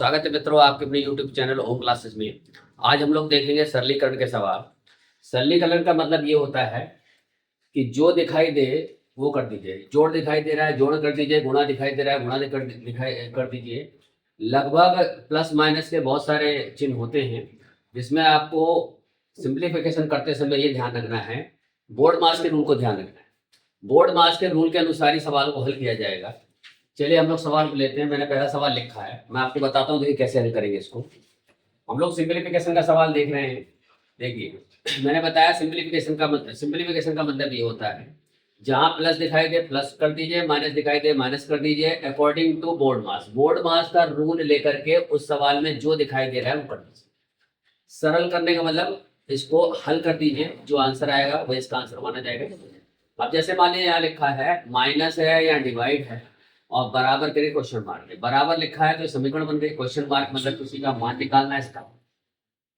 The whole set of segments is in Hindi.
स्वागत है मित्रों आपके अपने YouTube चैनल होम क्लासेस में। आज हम लोग देखेंगे सरलीकरण के सवाल। सरलीकरण का मतलब ये होता है कि जो दिखाई दे वो कर दीजिए। जोड़ दिखाई दे रहा है जोड़ कर दीजिए, गुणा दिखाई दे रहा है गुणा दिखाई कर दीजिए। लगभग प्लस माइनस के बहुत सारे चिन्ह होते हैं जिसमें आपको सिंप्लीफिकेशन करते समय ये ध्यान रखना है, बोर्ड मास के रूल को ध्यान रखना है। बोर्ड मास के रूल के अनुसार ही सवाल को हल किया जाएगा। चलिए हम लोग सवाल को लेते हैं। मैंने पहला सवाल लिखा है, मैं आपको बताता हूँ देखिए कैसे हल करेंगे इसको। हम लोग सिंप्लीफिकेशन का सवाल देख रहे हैं। देखिए मैंने बताया सिंप्लीफिकेशन का मतलब ये होता है जहाँ प्लस दिखाई दे प्लस कर दीजिए, माइनस दिखाई दे माइनस कर दीजिए, according to BODMAS. BODMAS का रूल लेकर के उस सवाल में जो दिखाई दे रहा है वो कर दीजिए। सरल करने का मतलब इसको हल कर दीजिए, जो आंसर आएगा वो इसका आंसर माना जाएगा। अब जैसे मान लीजिए यहाँ लिखा है माइनस है या डिवाइड है और बराबर करिए क्वेश्चन मार्क है। बराबर लिखा है तो समीकरण बन गई, क्वेश्चन मार्क मतलब किसी का मान निकालना है इसका।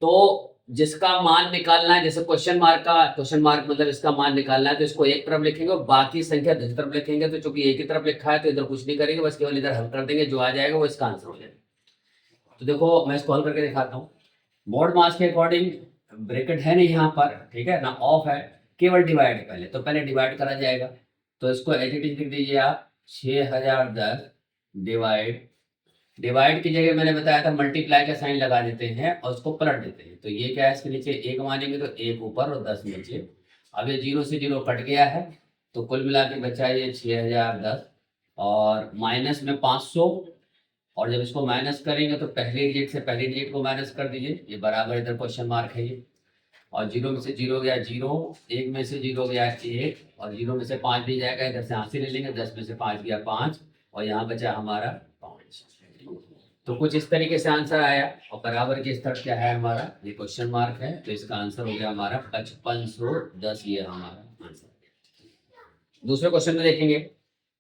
तो जिसका मान निकालना है, जैसे क्वेश्चन मार्क मतलब इसका मान निकालना है, तो इसको एक तरफ लिखेंगे और बाकी संख्या दूसरी तरफ लिखेंगे। तो चूंकि एक ही तरफ लिखा है तो इधर कुछ नहीं करेंगे, बस केवल इधर हल कर देंगे, जो आ जाएगा वो इसका आंसर हो जाएगा। तो देखो मैं इसको हल करके दिखाता हूँ। बोर्ड मास के अकॉर्डिंग ब्रैकेट है नहीं यहाँ पर, ठीक है ना, ऑफ है, केवल डिवाइड है पहले, तो पहले डिवाइड करा जाएगा। तो इसको एज इट इज लिख दीजिए आप 6010 डिवाइड। डिवाइड की जगह मैंने बताया था मल्टीप्लाई का साइन लगा देते हैं और उसको पलट देते हैं। तो ये क्या है, इसके नीचे एक मानेंगे तो एक ऊपर और 10 नीचे। अब ये 0 से 0 कट गया है तो कुल मिला के बचा ये 6010 और माइनस में 500। और जब इसको माइनस करेंगे तो पहले डिजिट से पहले डिजिट को माइनस कर दीजिए, ये बराबर इधर क्वेश्चन मार्क है ये। और 0 में से 0 गया 0, 1 में से 0 गया 1 और 0 में से 5 भी जाएगा, इधर से हाथ से ले लेंगे, 10 में से 5 गया 5 और यहाँ बचा हमारा 5। तो कुछ इस तरीके से आंसर आया और बराबर की स्तर क्या है हमारा, ये क्वेश्चन मार्क है, तो इसका आंसर हो गया हमारा 5510। ये हमारा आंसर। दूसरे क्वेश्चन में देखेंगे,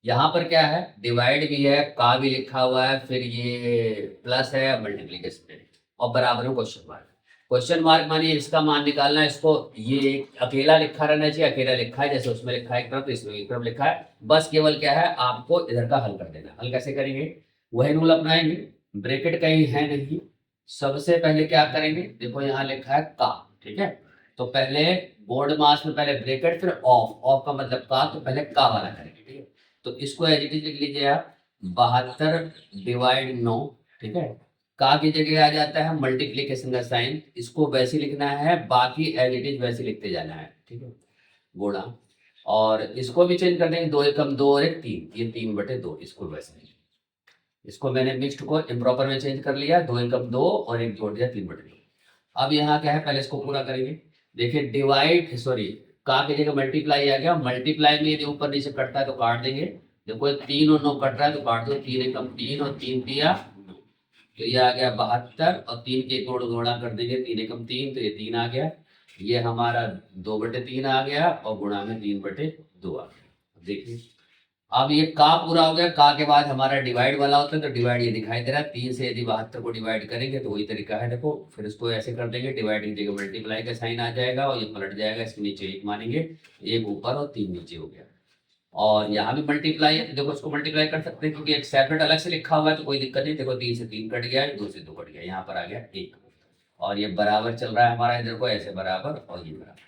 यहाँ पर क्या है, डिवाइड भी है, का भी लिखा हुआ है, फिर ये प्लस है, मल्टीप्लीकेशन है और बराबर में क्वेश्चन मार्क। क्वेश्चन मार्क मानिए इसका मान निकालना है, इसको ये अकेला लिखा रहना चाहिए, अकेला लिखा है जैसे उसमें लिखा है एक तरफ तो इसमें एक तरफ लिखा है। बस केवल क्या है, आपको इधर का हल कर देना। हल कैसे करेंगे, वही रूल अपनाएंगे। ब्रैकेट कहीं है नहीं, सबसे पहले क्या करेंगे, देखो यहाँ लिखा है का, ठीक है। तो पहले बोर्ड मास में पहले ब्रैकेट फिर ऑफ, ऑफ का मतलब का, तो पहले का वाला करेंगे, ठीक है। तो इसको एज इट इज लिख लीजिए आप 72 डिवाइड 9, ठीक है। का की जगह आ जाता है मल्टीप्लीकेशन का साइन, इसको वैसे लिखना है, बाकी एज इट इज वैसे लिखते जाना है, ठीक है, गुणा। और इसको भी चेंज कर देंगे, 2 एकम 2 और 1 3, ये 3/2, इसको वैसे नहीं। इसको मैंने मिक्स्ड को इम्प्रॉपर में चेंज कर लिया, 2 एकम 2 और 1 जोड़ दिया 3/2। अब यहाँ क्या है, पहले इसको पूरा करेंगे। देखिए डिवाइड सॉरी का की जगह मल्टीप्लाई आ गया, मल्टीप्लाई में यदि ऊपर नीचे कटता है तो काट देंगे। देखो 3 और 9 कट रहा है तो काट दो, 3 एकम 3 और 3 दिया, तो ये आ गया 72 और 3 के जोड़ गुणा कर देंगे, 3 एकम 3 तो ये 3 आ गया, ये हमारा 2/3 आ गया और गुणा में 3/2 आ गया। देखिए अब ये का पूरा हो गया, का के बाद हमारा डिवाइड वाला होता है, तो डिवाइड ये दिखाई दे रहा है, 3 से यदि 72 को डिवाइड करेंगे तो वही तरीका है। देखो फिर इसको ऐसे कर देंगे, डिवाइड की जगह मल्टीप्लाई का साइन आ जाएगा और ये पलट जाएगा, इसके नीचे 1 मानेंगे, 1 ऊपर और 3 नीचे हो गया। और यहाँ भी मल्टीप्लाई है तो देखो इसको मल्टीप्लाई कर सकते हैं क्योंकि एक सेपरेट अलग से लिखा हुआ है तो कोई दिक्कत नहीं। देखो 3 से 3 कट गया, 2 से 2 कट गया, यहाँ पर आ गया 1 और ये बराबर चल रहा है हमारा, इधर को ऐसे बराबर और ये बराबर।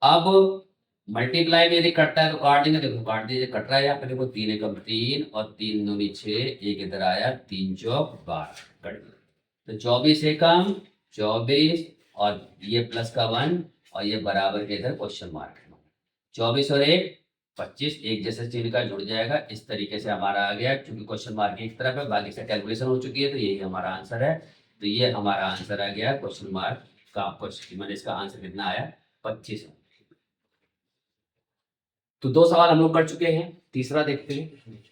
अब मल्टीप्लाई में यदि कटता है तो काट देंगे, देखो काट दीजिए, कट रहा है यहाँ पे, देखो 3 एकम 3 और 3 दूनी 6, एक इधर आया, 3 चौक 12 कट गया। तो 24 एकम 24 और ये प्लस का 1 और ये बराबर के इधर क्वेश्चन मार्क है। 24 और 1 25, एक जैसे चिन्ह का जुड़ जाएगा। इस तरीके से हमारा आ गया, क्योंकि क्वेश्चन मार्क एक तरफ है, बाकी से कैलकुलेशन हो चुकी है, तो यही हमारा आंसर है। तो ये हमारा आंसर आ गया क्वेश्चन मार्क का क्वेश्चन, मैंने इसका आंसर कितना आया 25। तो 2 सवाल हम लोग कर चुके हैं, तीसरा देखते हैं।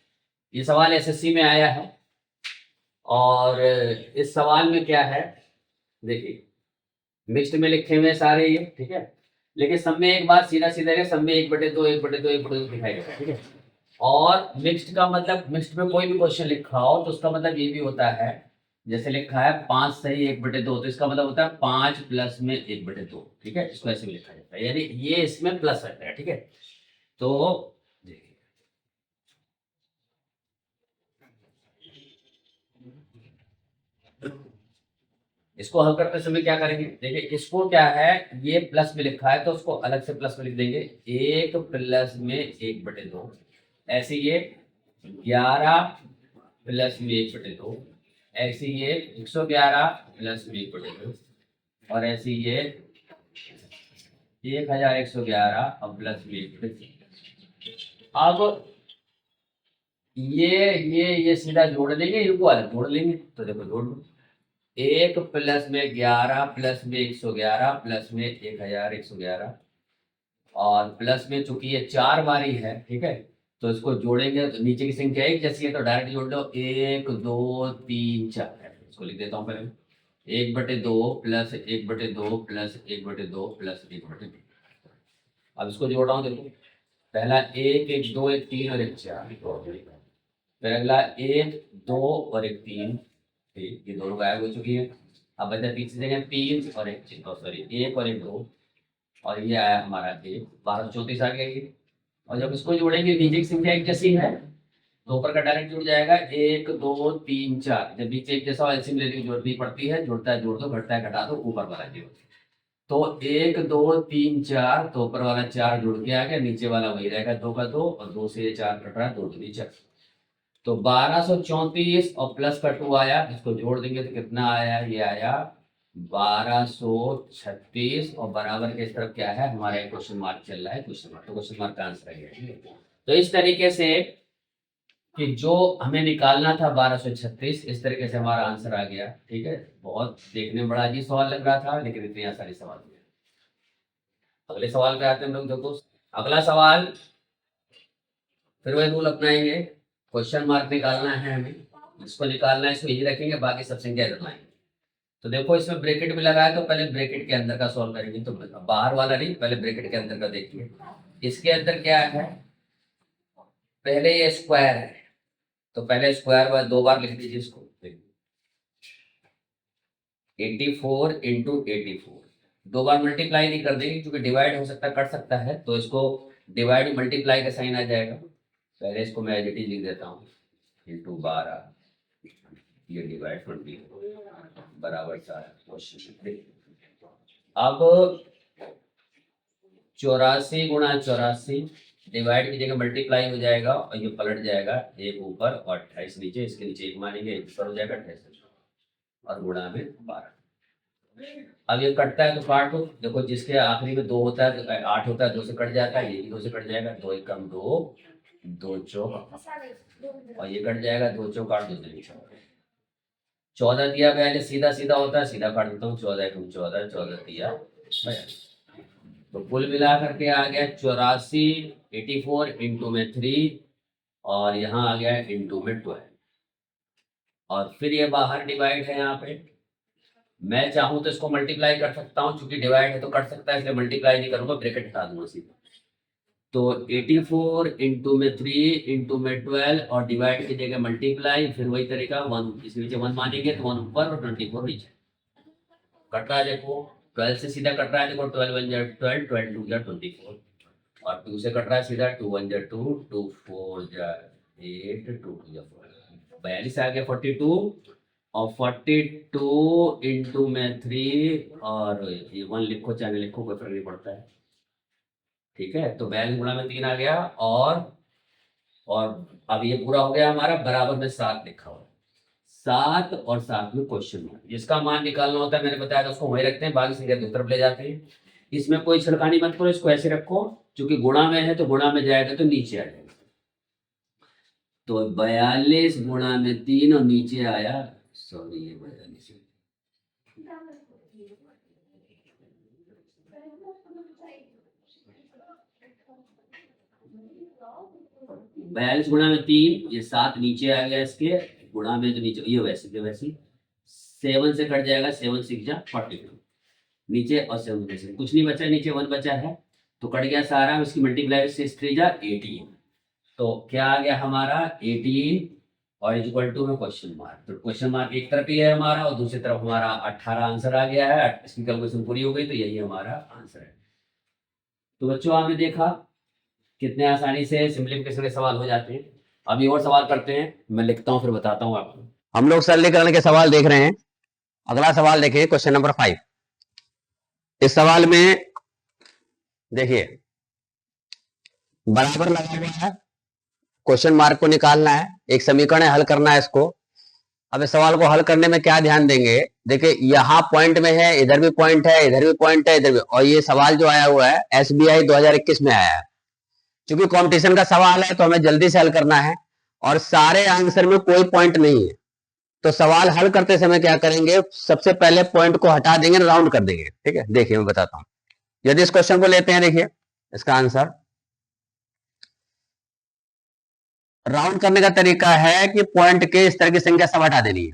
ये सवाल एसएससी में आया है और इस सवाल में क्या है, देखिए मिक्स्ड में लिखे हुए सारे ये, ठीक है, लेकिन सब में एक बात सीधा सीधा है, सब में 1/2 1/2 1/2 दिखाई देगा, ठीक है। और मिक्स्ड का मतलब, मिक्स्ड में कोई भी क्वेश्चन लिखा हो तो उसका मतलब ये भी होता है, जैसे लिखा है 5 सही 1/2, तो इसका मतलब होता है 5 प्लस में 1/2, ठीक है, इसको ऐसे भी लिखा जाता है, यानी ये इसमें प्लस रहता है, ठीक है। तो देखिए इसको हल करते समय क्या करेंगे, देखिए इसको क्या है, ये प्लस में लिखा है तो उसको अलग से प्लस में लिख देंगे, 1 प्लस में 1/2, ऐसे ये 11 प्लस में 1/2, ऐसे ये 111 प्लस में 1/2, और ऐसे ये 1111 और प्लस में 1/2। अब ये सीधा जोड़ देंगे, इनको अलग जोड़ लेंगे, तो देखो जोड़ लो, 1 प्लस में 11 प्लस में 111 प्लस में 1111, और प्लस में चूंकि ये 4 बारी है, ठीक है, तो इसको जोड़ेंगे तो नीचे की संख्या एक जैसी है तो डायरेक्ट जोड़ लो, 1 2 3 4, इसको लिख देता हूँ पहले, 1/2 प्लस 1/2 प्लस 1/2 प्लस 1/2। अब इसको जोड़ रहा हूँ, देखो पहला 1 1 2 1 3 और 1 4, फिर अगला 1 2 और 1 3, ठीक, ये दोनों गायब हो चुकी है। अब बचा तीसरी जगह 3 और 1 सॉरी 1 और 1 2, और ये आया हमारा 1, 1234 आ गया ये। और जब इसको जोड़ेंगे नीचे की संख्या एक जैसी है तो ऊपर का डायरेक्ट जुड़ जाएगा, 1 2 3 4, जब नीचे एक जैसा एलसीएम लेने की जरूरत नहीं पड़ती है, जुड़ता है जोड़ दो, घटता है घटा दो, ऊपर वाला जीरो। तो 1 2 3 4, तो ऊपर वाला 4 जुड़ के आ गया, नीचे वाला वही रहेगा 2 का 2, और 2 से 4 कट रहा है, 2 दूनी 4, तो 1234 और प्लस का 2 आया, इसको जोड़ देंगे तो कितना आया, ये आया 1236, और बराबर के इस तरफ क्या है हमारा एक क्वेश्चन मार्क चल रहा है, क्वेश्चन मार्क, तो क्वेश्चन मार्क का आंसर है। तो इस तरीके से कि जो हमें निकालना था 1236, इस तरीके से हमारा आंसर आ गया, ठीक है। बहुत देखने में बड़ा अजीब सवाल लग रहा था, लेकिन इतनी आसानी सवाल हो गया। अगले सवाल पे आते हैं हम लोग, देखो अगला सवाल, फिर वही रूल अपनाएंगे, क्वेश्चन मार्क निकालना है हमें, इसको निकालना है, इसको यही रखेंगे, बाकी सब संख्या लगाएंगे। तो देखो इसमें ब्रैकेट भी लगाया, तो पहले ब्रैकेट के अंदर का सॉल्व करेंगे, तो बाहर वाला नहीं, पहले ब्रैकेट के अंदर का देखिए। इसके अंदर क्या है, पहले ये स्क्वायर है, तो पहले स्क्वायर बार 2 बार लिख दीजिए इसको, 84 इंटू 84, 2 बार मल्टीप्लाई नहीं कर देंगे क्योंकि डिवाइड हो सकता है, कर सकता है, तो इसको डिवाइड मल्टीप्लाई का साइन आ जाएगा। पहले इसको मैं एज इट इज लिख देता हूँ, इंटू 12, ये डिवाइड 20 बराबर 4। अब 84 गुणा 84, डिवाइड की जगह मल्टीप्लाई हो जाएगा, और ये पलट जाएगा, एक ऊपर और 28 नीचे, इसके नीचे एक मानेंगे, एक ऊपर हो जाएगा 28, और गुणा में 12। अब ये कटता है तो काट दो, देखो जिसके आखिरी में 2 होता है, 8 होता है, 2 से कट जाता है, ये भी 2 से कट जाएगा, 2 1 कम 2, 2 चौक, और ये कट जाएगा, 2 चौक 8, 2 दूनी 14 दिया पहले, सीधा सीधा होता है, सीधा काट देता हूँ, 14 कम 14, 14 दिया, तो कुल मिला करके आ गया 84, 84 इंटू में 3, और यहाँ आ गया इंटू में 12, और फिर ये बाहर डिवाइड है, यहाँ पे मैं चाहूँ तो इसको मल्टीप्लाई कर सकता हूँ, क्योंकि डिवाइड है तो कर सकता है, इसलिए मल्टीप्लाई नहीं करूंगा, ब्रैकेट हटा दूंगा सीधा। तो 84 इंटू में 3 इंटू में 12, और डिवाइड की जगह मल्टीप्लाई, फिर वही तरीका 1, इसके नीचे 1 मानेंगे तो 1 ऊपर और 24 नीचे। कट रहा है देखो, 12 से सीधा कट रहा है, देखो 12 1 जा 12, 12 2 जा 24, और 2 से कट रहा है सीधा, 2 1 जा 2, 2 4 जा 8, 2 2 जा 4, 42 आ गया 42, और 42 इंटू में 3, और ये 1 लिखो चाहे लिखो, कोई फर्क नहीं पड़ता है, ठीक है। तो 42 गुणा में 3 आ गया, और अब ये पूरा हो गया हमारा, बराबर में 7 लिखा हुआ है, 7 और 7 में क्वेश्चन मार्क, जिसका मान निकालना होता है मैंने बताया था, उसको वही रखते हैं, बाकी संख्या दूसरी तरफ ले जाते हैं। इसमें कोई छिड़कानी मत करो, इसको ऐसे रखो, क्योंकि गुणा में है तो गुणा में जाएगा तो नीचे आ जाएगा, तो 42 गुणा में 3, और नीचे आया, सॉरी ये 42, 42 गुणा में 3, ये 7 नीचे आ गया, इसके गुणा में तो नीचे, ये वैसे के वैसे 7 से कट जाएगा, 7 6 जा 42 नीचे, और 7 में से कुछ नहीं बचा, नीचे 1 बचा है, तो कट गया सारा, इसकी मल्टीप्लाई 6 3 जा 18, तो क्या आ गया हमारा 18, और इक्वल टू में क्वेश्चन मार्क, तो क्वेश्चन मार्क एक तरफ ही है हमारा, और दूसरी तरफ हमारा 18 आंसर आ गया है, इसकी कैलकुलेशन पूरी हो गई, तो यही हमारा आंसर है। तो बच्चों आपने देखा कितने आसानी से सिंप्लीफिकेशन के सवाल हो जाते हैं। अभी और सवाल करते हैं, मैं लिखता हूँ फिर बताता हूँ आपको। हम लोग सरलीकरण के सवाल देख रहे हैं। अगला सवाल देखिए, क्वेश्चन नंबर 5। इस सवाल में देखिए बराबर लगा हुआ है, क्वेश्चन मार्क को निकालना है, एक समीकरण है, हल करना है इसको। अब इस सवाल को हल करने में क्या ध्यान देंगे, देखिए यहाँ पॉइंट में है, इधर भी पॉइंट है, इधर भी पॉइंट है, इधर भी, और ये सवाल जो आया हुआ है SBI 2021 में आया है। क्योंकि कंपटीशन का सवाल है तो हमें जल्दी से हल करना है और सारे आंसर में कोई पॉइंट नहीं है, तो सवाल हल करते समय क्या करेंगे, सबसे पहले पॉइंट को हटा देंगे, राउंड कर देंगे। ठीक है, देखिए मैं बताता हूं। यदि इस क्वेश्चन को लेते हैं, देखिए इसका आंसर राउंड करने का तरीका है कि पॉइंट के इस तरह की संख्या सब हटा देनी है।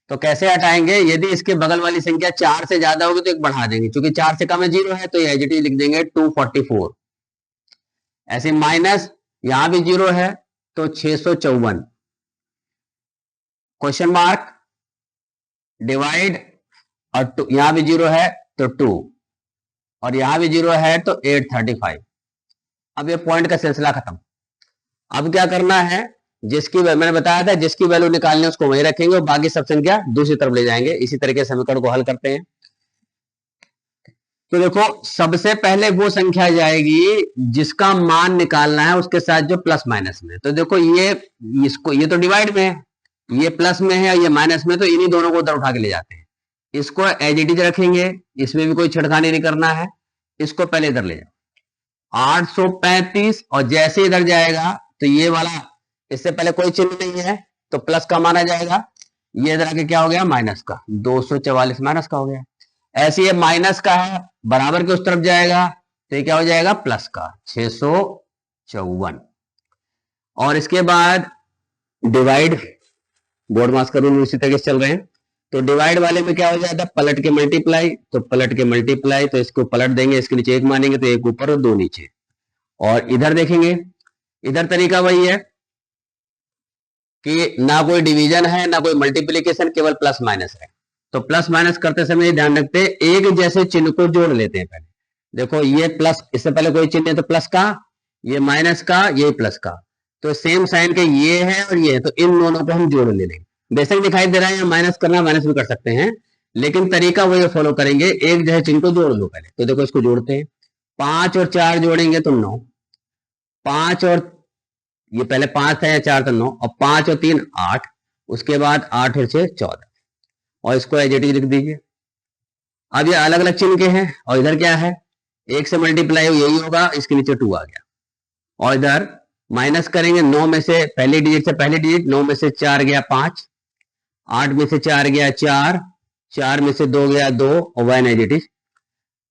तो कैसे हटाएंगे, यदि इसके बगल वाली संख्या 4 से ज्यादा होगी तो एक बढ़ा देंगे, क्योंकि 4 से कम है 0 है, तो ये एज इट इज लिख देंगे 244। ऐसे माइनस यहां भी 0 है तो 654, क्वेश्चन मार्क, डिवाइड, और यहां भी 0 है तो 2, और यहां भी 0 है तो 835। अब ये पॉइंट का सिलसिला खत्म। अब क्या करना है, जिसकी मैंने बताया था जिसकी वैल्यू निकालनी है उसको वहीं रखेंगे और बाकी सब संख्या दूसरी तरफ ले जाएंगे। इसी तरीके से समीकरण को हल करते हैं। तो देखो सबसे पहले वो संख्या जाएगी जिसका मान निकालना है उसके साथ जो प्लस माइनस में। तो देखो ये तो डिवाइड में है, ये प्लस में है, ये माइनस में, तो इन्हीं दोनों को उधर उठा के ले जाते हैं। इसको एज इट इज रखेंगे, इसमें भी कोई छिड़खानी नहीं करना है। इसको पहले इधर ले जाओ 835, और जैसे इधर जाएगा तो ये वाला, इससे पहले कोई चिन्ह नहीं है तो प्लस का माना जाएगा, ये इधर आके क्या हो गया, माइनस का, 244 माइनस का हो गया। ऐसे ये माइनस का है, बराबर के उस तरफ जाएगा तो ये क्या हो जाएगा, प्लस का, 654। और इसके बाद डिवाइड, बोर्ड मास का रूल उसी तरीके से चल रहे हैं। तो डिवाइड वाले में क्या हो जाता है, पलट के मल्टीप्लाई, तो पलट के मल्टीप्लाई, तो इसको पलट देंगे, इसके नीचे एक मानेंगे तो एक ऊपर और दो नीचे। और इधर देखेंगे, इधर तरीका वही है कि ना कोई डिवीजन है ना कोई मल्टीप्लीकेशन, केवल प्लस माइनस है। तो प्लस माइनस करते समय ध्यान रखते हैं एक जैसे चिन्ह को जोड़ लेते हैं पहले। देखो ये प्लस, इससे पहले कोई चिन्ह है तो प्लस का, ये माइनस का, ये प्लस का, तो सेम साइन के ये है और ये है, तो इन दोनों को हम जोड़ ले लेंगे। बेशक दिखाई दे रहा है माइनस करना, माइनस भी कर सकते हैं, लेकिन तरीका वही फॉलो करेंगे, एक जैसे चिन्ह को जोड़ लो पहले। तो देखो इसको जोड़ते हैं, 5 और 4 जोड़ेंगे तो 9, 5 और ये पहले 5 था या 4 था, 9, और 5 और 3 8, उसके बाद 8 और 6 14, और इसको एज इट इज लिख दीजिए। अब ये अलग अलग चिन्ह के हैं, और इधर क्या है, एक से मल्टीप्लाई यही होगा, इसके नीचे 2 आ गया। और इधर माइनस करेंगे, 9 में से पहले डिजिट से पहले डिजिट, 9 में से 4 गया 5, 8 में से 4 गया 4, 4 में से 2 गया 2, और 1 एज इट इज।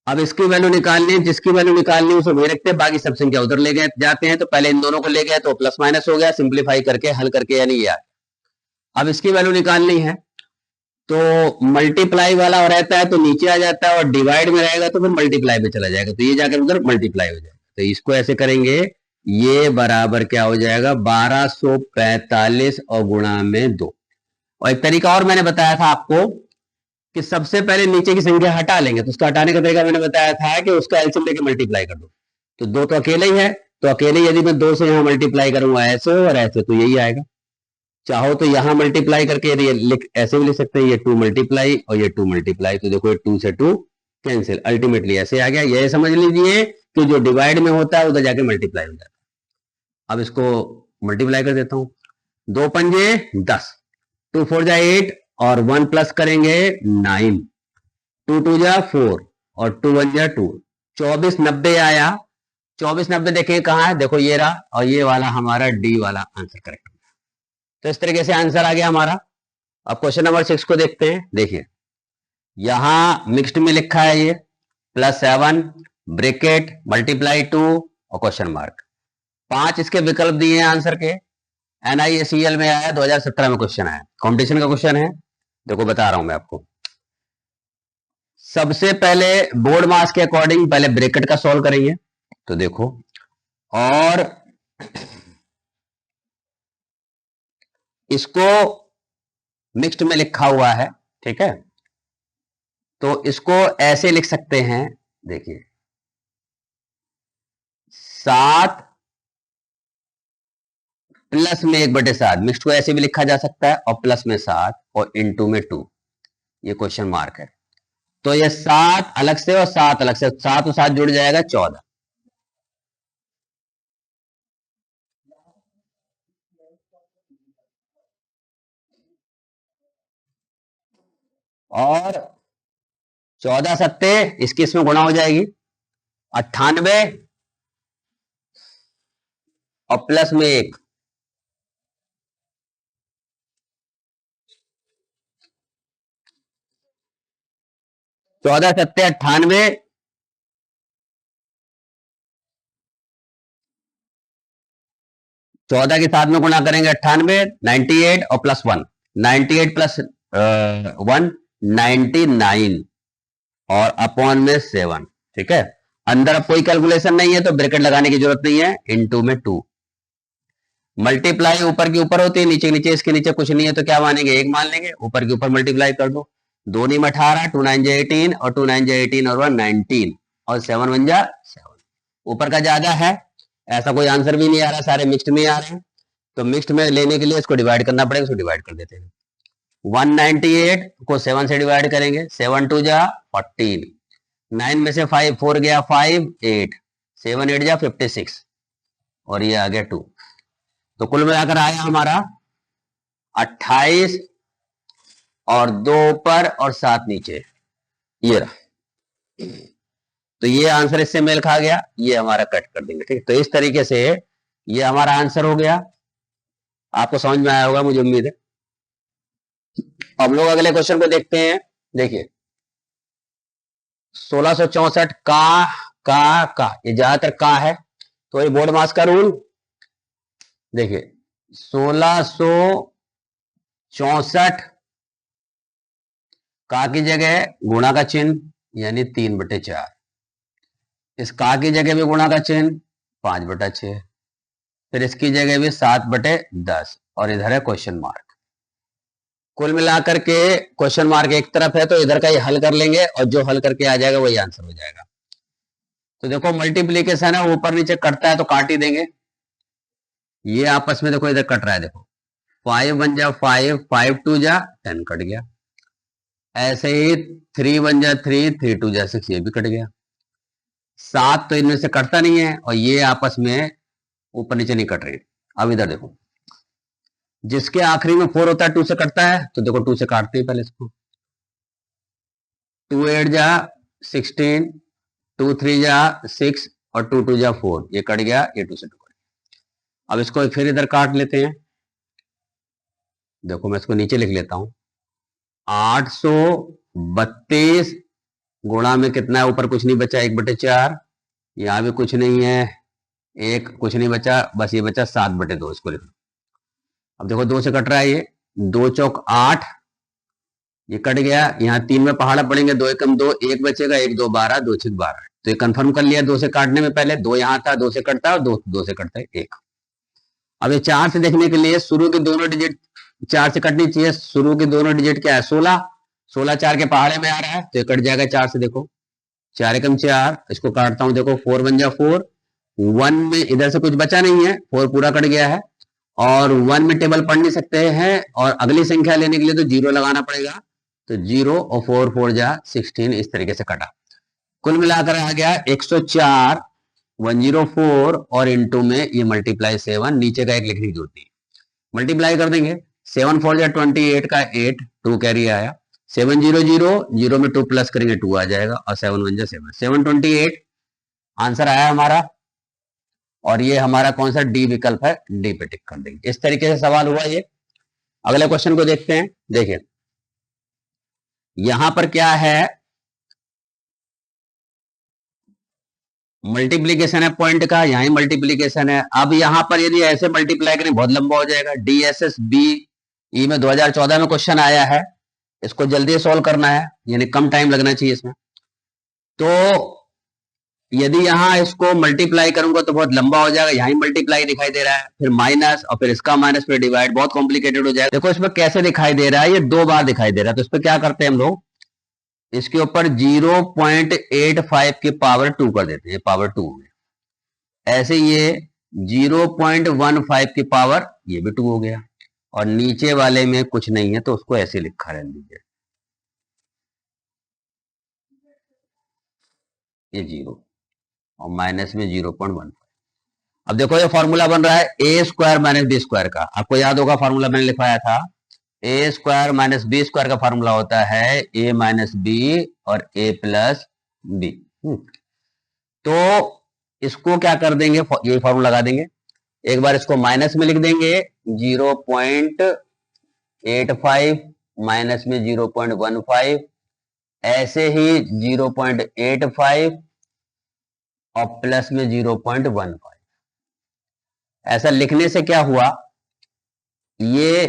अब इसकी वैल्यू निकालनी है, जिसकी वैल्यू निकालनी है उसे वही रखते हैं, बाकी सब संख्या उधर ले गए जाते हैं। तो पहले इन दोनों को ले गए तो प्लस माइनस हो गया, सिंप्लीफाई करके हल करके, यानी ये। अब इसकी वैल्यू निकालनी है तो मल्टीप्लाई वाला रहता है तो नीचे आ जाता है, और डिवाइड में रहेगा तो फिर मल्टीप्लाई में चला जाएगा, तो ये जाकर उधर मल्टीप्लाई हो जाएगा। तो इसको ऐसे करेंगे, ये बराबर क्या हो जाएगा, 1245 और गुणा में 2। और एक तरीका और मैंने बताया था आपको कि सबसे पहले नीचे की संख्या हटा लेंगे, तो उसका हटाने का तरीका मैंने बताया था कि उसका एलसीएम लेके मल्टीप्लाई कर दो। तो 2 तो अकेले ही है, तो अकेले यदि मैं 2 से यहां मल्टीप्लाई करूंगा ऐसे और ऐसे, तो यही आएगा। चाहो तो यहां मल्टीप्लाई करके ऐसे भी लिख सकते हैं, ये 2 मल्टीप्लाई और ये 2 मल्टीप्लाई, तो देखो ये 2 से 2 कैंसिल, अल्टीमेटली ऐसे आ गया। ये समझ लीजिए कि जो डिवाइड में होता है उधर जाके मल्टीप्लाई हो जाता है। अब इसको मल्टीप्लाई कर देता हूं, 2 पंजे 10, 2 4 जा 8, और 1 प्लस करेंगे 9, 2 2 जा 4, और 2 1 जा 2, 2490 आया। 2490 देखिए कहां है, देखो ये रहा, और ये वाला हमारा डी वाला आंसर करेक्ट। तो इस तरीके से आंसर आ गया हमारा। अब क्वेश्चन नंबर 6 को देखते हैं। देखिए यहां मिक्स्ड में लिखा है ये +7 ब्रैकेट मल्टीप्लाई 2 और क्वेश्चन मार्क, 5 इसके विकल्प दिए हैं आंसर के। NISEL में आया, 2017 में क्वेश्चन आया, कंपटीशन का क्वेश्चन है। देखो बता रहा हूं मैं आपको, सबसे पहले बोर्ड मास के अकॉर्डिंग पहले ब्रैकेट का सॉल्व करेंगे। तो देखो, और इसको मिक्स्ड में लिखा हुआ है, ठीक है, तो इसको ऐसे लिख सकते हैं, देखिए 7 प्लस में 1/7, मिक्स्ड को ऐसे भी लिखा जा सकता है, और प्लस में 7 और इनटू में 2। ये क्वेश्चन मार्क है। तो ये 7 अलग से और 7 अलग से, 7 और 7 जुड़ जाएगा 14। और 14 सत्ते इसकी इसमें गुणा हो जाएगी 98 और प्लस में 1, 14 सत्ते 98, 14 के साथ में गुणा करेंगे 98, 98 और प्लस 1, 98 प्लस 1 99 और अपॉन में 7। ठीक है, अंदर अब कोई कैलकुलेशन नहीं है तो ब्रैकेट लगाने की जरूरत नहीं है, इनटू में 2। मल्टीप्लाई ऊपर की ऊपर होती है, नीचे के नीचे, इसके नीचे कुछ नहीं है तो क्या मानेंगे, 1 मान लेंगे। ऊपर के ऊपर मल्टीप्लाई कर दो, 2 नी में 18, 2 9 जा 18 और 2 9 जा 18 और 1 19 और 7 1 जा 7। ऊपर का ज्यादा है, ऐसा कोई आंसर भी नहीं आ रहा, सारे मिक्स्ड में आ रहे हैं। तो मिक्स्ड में लेने के लिए इसको डिवाइड करना पड़ेगा, इसको डिवाइड कर देते हैं। 198 को 7 से डिवाइड करेंगे, 7 2 जा 14, 9 में से 5 4 गया 5 8, 7 8 जा 56 और ये आ गया 2। तो कुल मिलाकर आया हमारा 28 और 2 ऊपर और 7 नीचे, ये रहा। तो ये आंसर इससे मेल खा गया, ये हमारा कट कर देंगे। ठीक, तो इस तरीके से ये हमारा आंसर हो गया। आपको समझ में आया होगा मुझे उम्मीद है। अब लोग अगले क्वेश्चन को देखते हैं। देखिए 1664 का ये ज्यादातर का है, तो ये बोर्ड मास का रूल। देखिए 1664 का की जगह गुणा का चिन्ह यानी 3/4, इस का की जगह भी गुणा का चिन्ह 5/6, फिर इसकी जगह भी 7/10 और इधर है क्वेश्चन मार्क। कुल मिलाकर के क्वेश्चन मार्क एक तरफ है तो इधर का ये हल कर लेंगे और जो हल करके आ जाएगा वही आंसर हो जाएगा। तो देखो मल्टीप्लीकेशन है, ऊपर नीचे कटता है तो काट ही देंगे। ये आपस में देखो इधर कट रहा है, देखो 5 1 जा 5, 5 2 जा 10 कट गया। ऐसे ही 3 1 जा 3, 3 2 जा 6, ये भी कट गया। 7 तो इनमें से कटता नहीं है और ये आपस में ऊपर नीचे नहीं कट रही। अब इधर देखो, जिसके आखिरी में 4 होता है 2 से कटता है, तो देखो 2 से काटते हैं पहले इसको। 2 8 जा 16, 2 3 जा 6 और 2 2 जा 4, ये कट गया, ये 2 से 2 कट गया। अब इसको फिर इधर काट लेते हैं। देखो मैं इसको नीचे लिख लेता हूं, 832 गुणा में कितना है, ऊपर कुछ नहीं बचा 1/4, यहां भी कुछ नहीं है, एक कुछ नहीं बचा, बस ये बचा 7/2, इसको लिख लो। अब देखो 2 से कट रहा है, ये 2 चौक 8, ये कट गया। यहाँ 3 में पहाड़ा पड़ेंगे, 2 एकम 2, 1 बचेगा, 1 2 12, 2 6 12। तो ये कंफर्म कर लिया 2 से काटने में, पहले 2 यहाँ था, 2 से कटता है और 2 से कटता है 1। अब ये 4 से देखने के लिए शुरू के दोनों डिजिट 4 से कटनी चाहिए। शुरू के दोनों डिजिट क्या है, 16, 16 4 के पहाड़े में आ रहा है तो ये कट जाएगा 4 से। देखो 4 एकम 4, इसको काटता हूं, देखो 4 1 जा 4, 1 में इधर से कुछ बचा नहीं है, 4 पूरा कट गया है और 1 में टेबल पढ़ नहीं सकते हैं और अगली संख्या लेने के लिए तो 0 लगाना पड़ेगा। तो 0 और 4 4 जा 16, इस तरीके से कटा। कुल मिलाकर आ गया 104 104 और इनटू में ये मल्टीप्लाई 7, नीचे का एक लिखने की जरूरत नहीं, मल्टीप्लाई कर देंगे। 7 4 जा 28 का 8, 2 कैरी आया, 7 0 0 0 में 2 प्लस करेंगे 2 आ जाएगा और 7 1 जा 7, 728 आंसर आया हमारा। और ये हमारा कौन सा डी विकल्प है, डी पे टिक कर देंगे। इस तरीके से सवाल हुआ ये। अगले क्वेश्चन को देखते हैं। देखिए यहां पर क्या है, मल्टीप्लीकेशन है पॉइंट का, यहां मल्टीप्लीकेशन है। अब यहां पर यदि ऐसे मल्टीप्लाई करें बहुत लंबा हो जाएगा। DSSB ई में 2014 में क्वेश्चन आया है, इसको जल्दी सॉल्व करना है, यानी कम टाइम लगना चाहिए इसमें। तो यदि यहां इसको मल्टीप्लाई करूंगा तो बहुत लंबा हो जाएगा, यहां मल्टीप्लाई दिखाई दे रहा है, फिर माइनस और फिर इसका माइनस, फिर डिवाइड, बहुत कॉम्प्लिकेटेड हो जाएगा। देखो इसमें कैसे दिखाई दे रहा है, ये 2 बार दिखाई दे रहा है। तो इस पर क्या करते हैं हम लोग, इसके ऊपर 0.85 की पावर 2 कर देते हैं, पावर 2 में। ऐसे ये 0.15 की पावर, ये भी 2 हो गया और नीचे वाले में कुछ नहीं है तो उसको ऐसे लिखा रहने दीजिए। ये 0 और माइनस में 0.15। अब देखो ये फॉर्मूला बन रहा है ए स्क्वायर माइनस बी स्क्वायर का। आपको याद होगा फॉर्मूला मैंने लिखवाया था, ए स्क्वायर माइनस बी स्क्वायर का फॉर्मूला होता है ए माइनस बी और ए प्लस बी। तो इसको क्या कर देंगे, यही फॉर्मूला लगा देंगे। एक बार इसको माइनस में लिख देंगे 0.85 माइनस में 0.15, ऐसे ही 0.85 और प्लस में 0.15। ऐसा लिखने से क्या हुआ, ये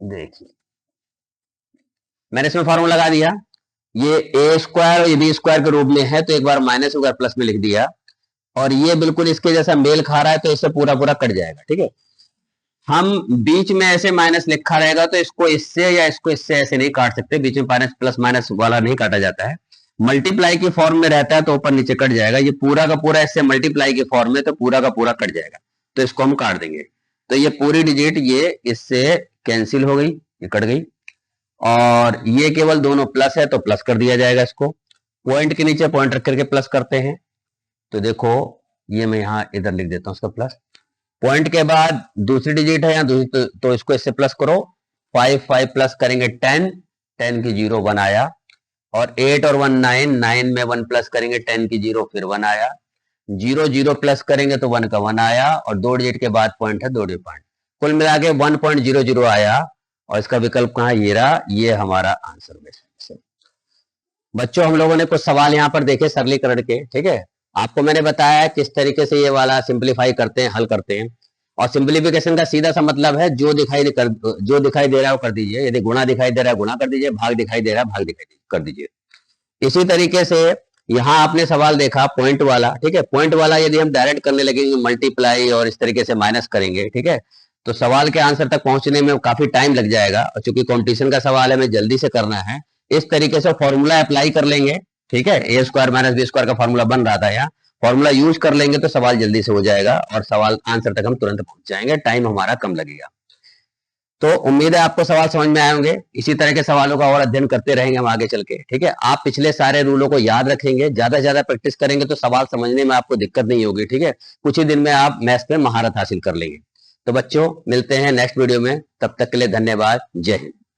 देखिए मैंने इसमें फॉर्मूला लगा दिया, ये ए स्क्वायर और ये बी स्क्वायर के रूप में है, तो एक बार माइनस एक बार प्लस में लिख दिया, और ये बिल्कुल इसके जैसा मेल खा रहा है, तो इससे पूरा पूरा कट जाएगा। ठीक है, हम बीच में ऐसे माइनस लिखा रहेगा तो इसको इससे या इसको इससे ऐसे नहीं काट सकते, बीच में माइनस प्लस माइनस वाला नहीं काटा जाता है। मल्टीप्लाई की फॉर्म में रहता है तो ऊपर नीचे कट जाएगा, ये पूरा का पूरा इससे मल्टीप्लाई की फॉर्म में तो पूरा का पूरा कट जाएगा, तो इसको हम काट देंगे। तो ये पूरी डिजिट ये इससे कैंसिल हो गई, ये कट गई, और ये केवल दोनों प्लस है तो प्लस कर दिया जाएगा। इसको पॉइंट के नीचे पॉइंट रख करके प्लस करते हैं, तो देखो ये मैं यहां इधर लिख देता हूं उसका प्लस। पॉइंट के बाद दूसरी डिजिट है यहाँ तो इसको इससे प्लस करो, 5 प्लस करेंगे 10, 10 की 0 1 आया, और 8 और 1 9, 9 में 1 प्लस करेंगे 10 की 0 फिर 1 आया, 0 0 प्लस करेंगे तो 1 का 1 आया, और 2 डिजिट के बाद पॉइंट है 2 पॉइंट, कुल मिला के 1.00 आया, और इसका विकल्प कहाँ, ये रहा, ये हमारा आंसर में। बच्चों हम लोगों ने कुछ सवाल यहाँ पर देखे सरलीकरण के। ठीक है, आपको मैंने बताया किस तरीके से ये वाला सिंप्लीफाई करते हैं, हल करते हैं। और सिंप्लीफिकेशन का सीधा सा मतलब है जो दिखाई दे रहा है वो कर दीजिए, यदि गुणा दिखाई दे रहा है गुणा कर दीजिए, भाग दिखाई दे रहा है भाग कर दीजिए। इसी तरीके से यहाँ आपने सवाल देखा पॉइंट वाला। ठीक है, पॉइंट वाला यदि हम डायरेक्ट करने लगेंगे मल्टीप्लाई और इस तरीके से माइनस करेंगे, ठीक है, तो सवाल के आंसर तक पहुंचने में काफी टाइम लग जाएगा, और चूंकि कॉम्पिटिशन का सवाल है हमें जल्दी से करना है, इस तरीके से फॉर्मूला अप्लाई कर लेंगे। ठीक है, ए स्क्वायर माइनस बी स्क्वायर का फॉर्मूला बन रहा था यहाँ, फॉर्मूला यूज कर लेंगे तो सवाल जल्दी से हो जाएगा, और सवाल आंसर तक हम तुरंत पहुंच जाएंगे, टाइम हमारा कम लगेगा। तो उम्मीद है आपको सवाल समझ में आए होंगे। इसी तरह के सवालों का और अध्ययन करते रहेंगे हम आगे चल के। ठीक है, आप पिछले सारे रूलों को याद रखेंगे, ज्यादा से ज्यादा प्रैक्टिस करेंगे तो सवाल समझने में आपको दिक्कत नहीं होगी। ठीक है, कुछ ही दिन में आप मैथ्स पे महारत हासिल कर लेंगे। तो बच्चों मिलते हैं नेक्स्ट वीडियो में, तब तक के लिए धन्यवाद, जय हिंद।